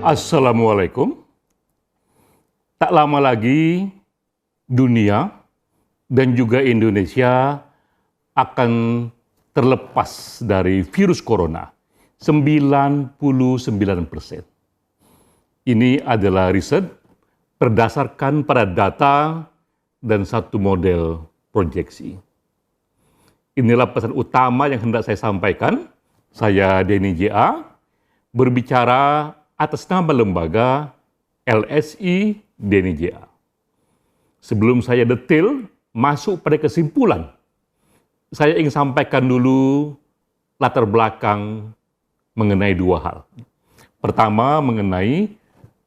Assalamualaikum. Tak lama lagi dunia dan juga Indonesia akan terlepas dari virus corona 99%. Ini adalah riset berdasarkan pada data dan satu model proyeksi. Inilah pesan utama yang hendak saya sampaikan. Saya Denny J.A. berbicara atas nama lembaga LSI Denny J.A. Sebelum saya detail masuk pada kesimpulan, saya ingin sampaikan dulu latar belakang mengenai dua hal. Pertama, mengenai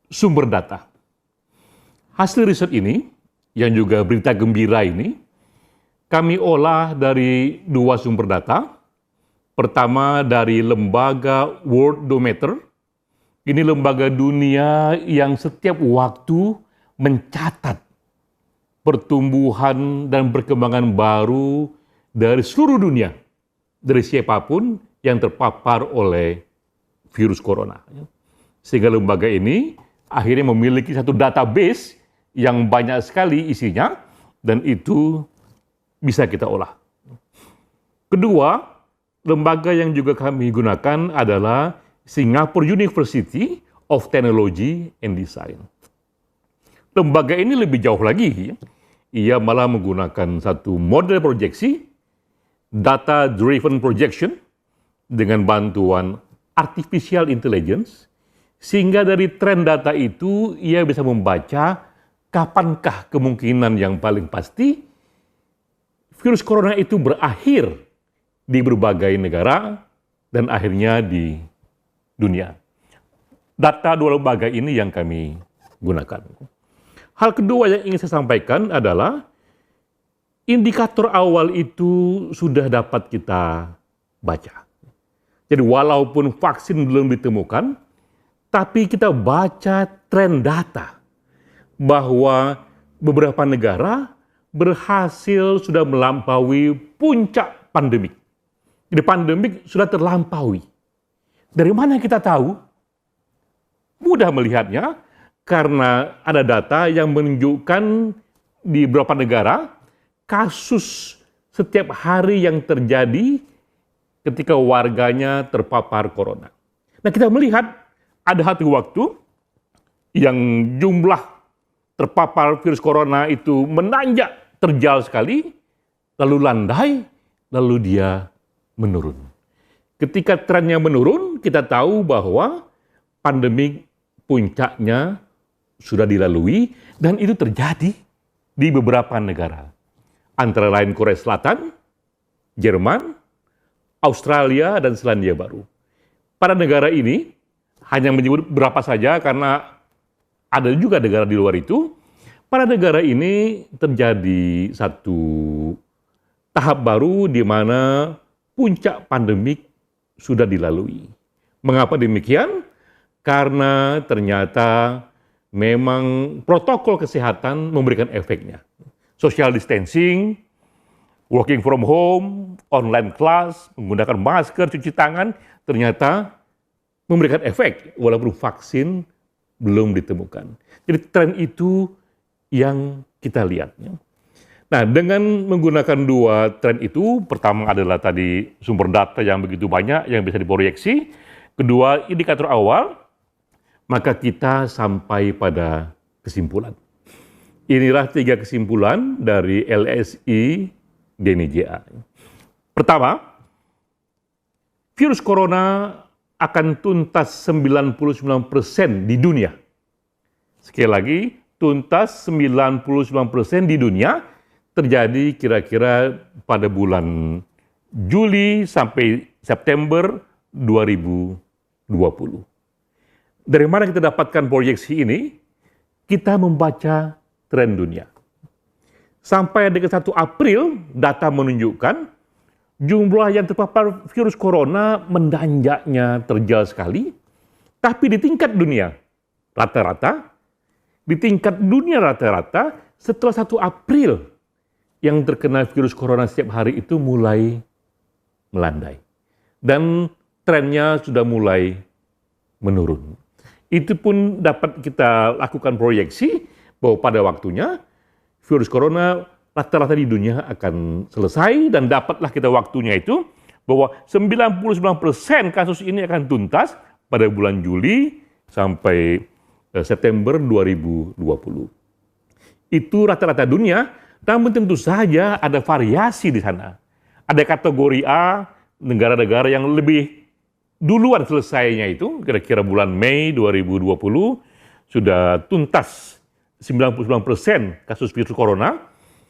sumber data. Hasil riset ini, yang juga berita gembira ini, kami olah dari dua sumber data. Pertama dari lembaga Worldometer. Ini lembaga dunia yang setiap waktu mencatat pertumbuhan dan perkembangan baru dari seluruh dunia, dari siapapun yang terpapar oleh virus corona. Sehingga lembaga ini akhirnya memiliki satu database yang banyak sekali isinya, dan itu bisa kita olah. Kedua, lembaga yang juga kami gunakan adalah Singapore University of Technology and Design. Lembaga ini lebih jauh lagi. Ia malah menggunakan satu model proyeksi, data-driven projection, dengan bantuan artificial intelligence, sehingga dari tren data itu ia bisa membaca kapankah kemungkinan yang paling pasti virus corona itu berakhir di berbagai negara dan akhirnya di dunia. Data dua lembaga ini yang kami gunakan. Hal kedua yang ingin saya sampaikan adalah indikator awal itu sudah dapat kita baca. Jadi walaupun vaksin belum ditemukan, tapi kita baca tren data bahwa beberapa negara berhasil sudah melampaui puncak pandemik. Jadi pandemik sudah terlampaui. Dari mana kita tahu? Mudah melihatnya karena ada data yang menunjukkan di beberapa negara kasus setiap hari yang terjadi ketika warganya terpapar corona. Nah, kita melihat ada satu waktu yang jumlah terpapar virus corona itu menanjak terjal sekali, lalu landai, lalu dia menurun. Ketika trennya menurun, kita tahu bahwa pandemi puncaknya sudah dilalui dan itu terjadi di beberapa negara. Antara lain Korea Selatan, Jerman, Australia, dan Selandia Baru. Pada negara ini, hanya menyebut berapa saja karena ada juga negara di luar itu. Pada negara ini terjadi satu tahap baru di mana puncak pandemik sudah dilalui. Mengapa demikian? Karena ternyata memang protokol kesehatan memberikan efeknya. Social distancing, working from home, online class, menggunakan masker, cuci tangan, ternyata memberikan efek walaupun vaksin belum ditemukan. Jadi tren itu yang kita lihat. Nah, dengan menggunakan dua tren itu, pertama adalah tadi sumber data yang begitu banyak yang bisa diproyeksi, kedua indikator awal, maka kita sampai pada kesimpulan. Inilah 3 kesimpulan dari LSI Denny J.A. Pertama, virus corona akan tuntas 99% di dunia. Sekali lagi, tuntas 99% di dunia terjadi kira-kira pada bulan Juli sampai September 2020. Dari mana kita dapatkan proyeksi ini? Kita membaca tren dunia. Sampai dengan 1 April, data menunjukkan jumlah yang terpapar virus corona menanjaknya terjal sekali. Tapi di tingkat dunia, rata-rata, setelah 1 April, yang terkena virus corona setiap hari itu mulai melandai. Dan trennya sudah mulai menurun. Itu pun dapat kita lakukan proyeksi bahwa pada waktunya virus corona rata-rata di dunia akan selesai, dan dapatlah kita waktunya itu bahwa 99% kasus ini akan tuntas pada bulan Juli sampai September 2020. Itu rata-rata dunia, namun tentu saja ada variasi di sana. Ada kategori A, negara-negara yang lebih duluan selesainya itu, kira-kira bulan Mei 2020, sudah tuntas 99% kasus virus corona.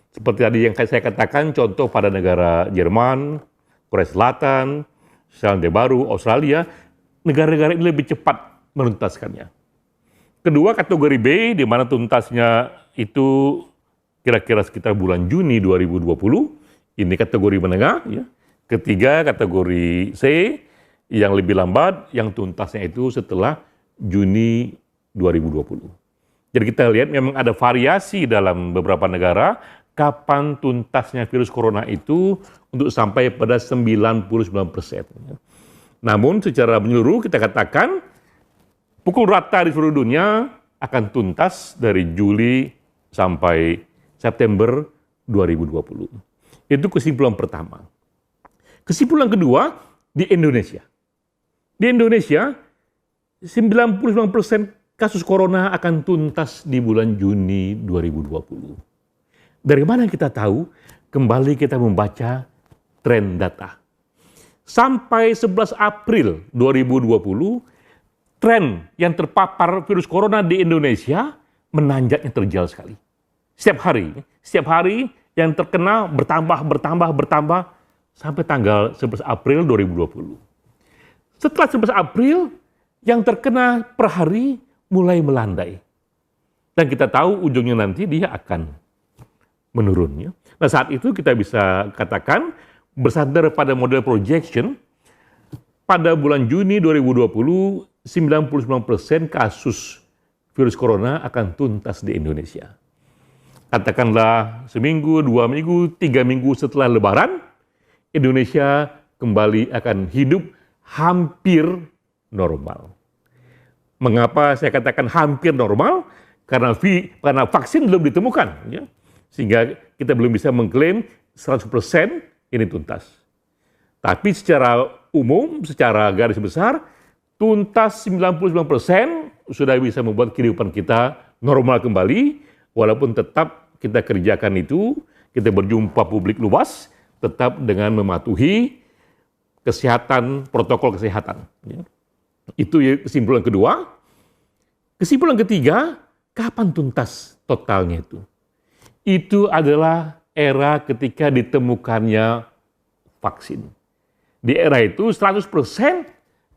Seperti tadi yang saya katakan, contoh pada negara Jerman, Korea Selatan, Selandia Baru, Australia, negara-negara ini lebih cepat menuntaskannya. Kedua, kategori B, di mana tuntasnya itu kira-kira sekitar bulan Juni 2020, ini kategori menengah. Ya. Ketiga, kategori C, yang lebih lambat, yang tuntasnya itu setelah Juni 2020. Jadi kita lihat memang ada variasi dalam beberapa negara kapan tuntasnya virus corona itu untuk sampai pada 99%. Namun secara menyeluruh kita katakan pukul rata di seluruh dunia akan tuntas dari Juli sampai September 2020. Itu kesimpulan pertama. Kesimpulan kedua, di Indonesia. Di Indonesia, 99% kasus corona akan tuntas di bulan Juni 2020. Dari mana kita tahu? Kembali kita membaca tren data. Sampai 11 April 2020, tren yang terpapar virus corona di Indonesia menanjaknya terjal sekali. Setiap hari yang terkena bertambah sampai tanggal 11 April 2020. Setelah 11 April, yang terkena per hari mulai melandai. Dan kita tahu ujungnya nanti dia akan menurunnya. Nah, saat itu kita bisa katakan bersandar pada model projection, pada bulan Juni 2020, 99% kasus virus corona akan tuntas di Indonesia. Katakanlah seminggu, 2 minggu, 3 minggu setelah Lebaran, Indonesia kembali akan hidup hampir normal. Mengapa saya katakan hampir normal? Karena vaksin belum ditemukan, ya. Sehingga kita belum bisa mengklaim 100% ini tuntas. Tapi secara umum, secara garis besar, tuntas 99% sudah bisa membuat kehidupan kita normal kembali, walaupun tetap kita kerjakan itu, kita berjumpa publik luas, tetap dengan mematuhi kesehatan, protokol kesehatan. Ya. Itu kesimpulan kedua. Kesimpulan ketiga, kapan tuntas totalnya itu? Itu adalah era ketika ditemukannya vaksin. Di era itu 100%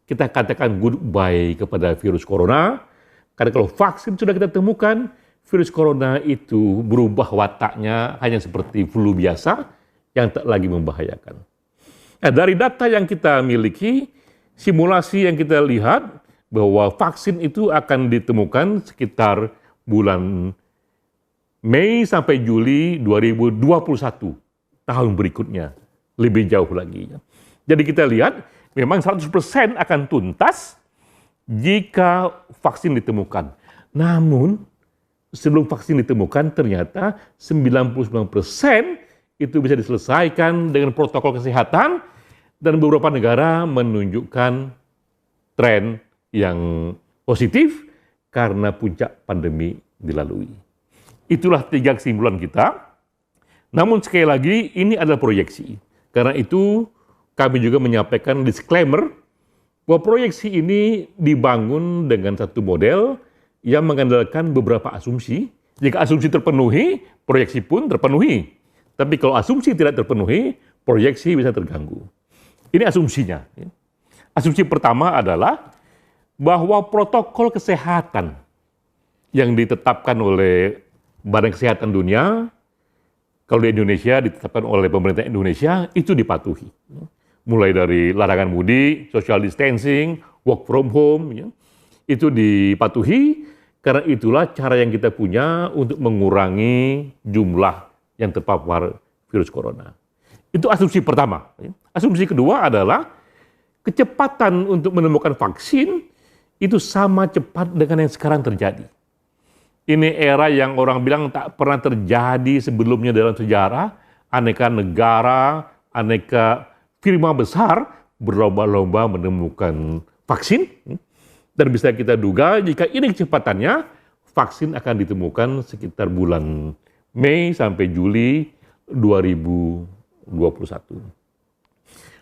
kita katakan goodbye kepada virus corona, karena kalau vaksin sudah kita temukan, virus corona itu berubah wataknya hanya seperti flu biasa yang tak lagi membahayakan. Nah, dari data yang kita miliki, simulasi yang kita lihat bahwa vaksin itu akan ditemukan sekitar bulan Mei sampai Juli 2021, tahun berikutnya, lebih jauh lagi. Jadi kita lihat memang 100% akan tuntas jika vaksin ditemukan. Namun sebelum vaksin ditemukan ternyata 99% itu bisa diselesaikan dengan protokol kesehatan, dan beberapa negara menunjukkan tren yang positif karena puncak pandemi dilalui. Itulah 3 kesimpulan kita. Namun sekali lagi ini adalah proyeksi. Karena itu kami juga menyampaikan disclaimer bahwa proyeksi ini dibangun dengan satu model yang mengandalkan beberapa asumsi. Jika asumsi terpenuhi, proyeksi pun terpenuhi. Tapi kalau asumsi tidak terpenuhi, proyeksi bisa terganggu. Ini asumsinya. Asumsi pertama adalah bahwa protokol kesehatan yang ditetapkan oleh Badan Kesehatan Dunia, kalau di Indonesia ditetapkan oleh pemerintah Indonesia, itu dipatuhi. Mulai dari larangan mudik, social distancing, work from home, ya, itu dipatuhi, karena itulah cara yang kita punya untuk mengurangi jumlah yang terpapar virus corona. Itu asumsi pertama. Asumsi kedua adalah kecepatan untuk menemukan vaksin itu sama cepat dengan yang sekarang terjadi. Ini era yang orang bilang tak pernah terjadi sebelumnya dalam sejarah. Aneka negara, aneka firma besar berlomba-lomba menemukan vaksin. Dan bisa kita duga jika ini kecepatannya, vaksin akan ditemukan sekitar bulan Mei sampai Juli 2021.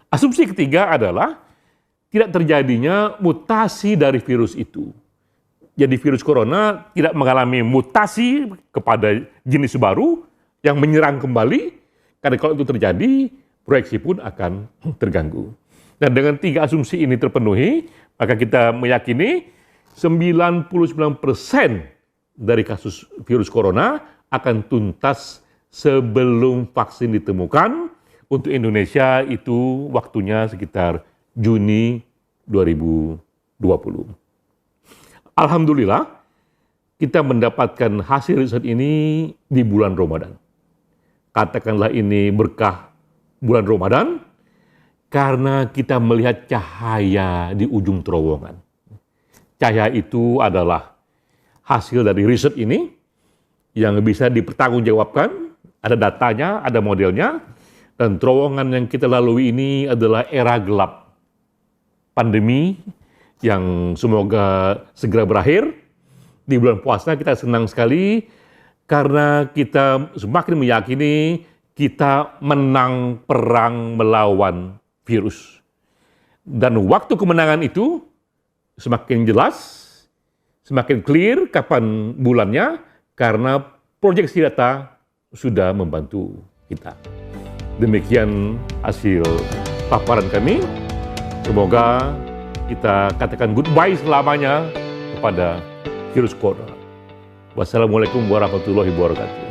Asumsi ketiga adalah tidak terjadinya mutasi dari virus itu. Jadi virus corona tidak mengalami mutasi kepada jenis baru yang menyerang kembali, karena kalau itu terjadi, proyeksi pun akan terganggu. Dan dengan 3 asumsi ini terpenuhi, maka kita meyakini 99% dari kasus virus corona akan tuntas sebelum vaksin ditemukan. Untuk Indonesia itu waktunya sekitar Juni 2020. Alhamdulillah, kita mendapatkan hasil riset ini di bulan Ramadan. Katakanlah ini berkah bulan Ramadan, karena kita melihat cahaya di ujung terowongan. Cahaya itu adalah hasil dari riset ini yang bisa dipertanggungjawabkan, ada datanya, ada modelnya, dan terowongan yang kita lalui ini adalah era gelap. Pandemi yang semoga segera berakhir. Di bulan puasa kita senang sekali karena kita semakin meyakini kita menang perang melawan virus. Dan waktu kemenangan itu semakin jelas, semakin clear kapan bulannya, karena proyeksi data sudah membantu kita. Demikian hasil paparan kami. Semoga kita katakan goodbye selamanya kepada virus corona. Wassalamualaikum warahmatullahi wabarakatuh.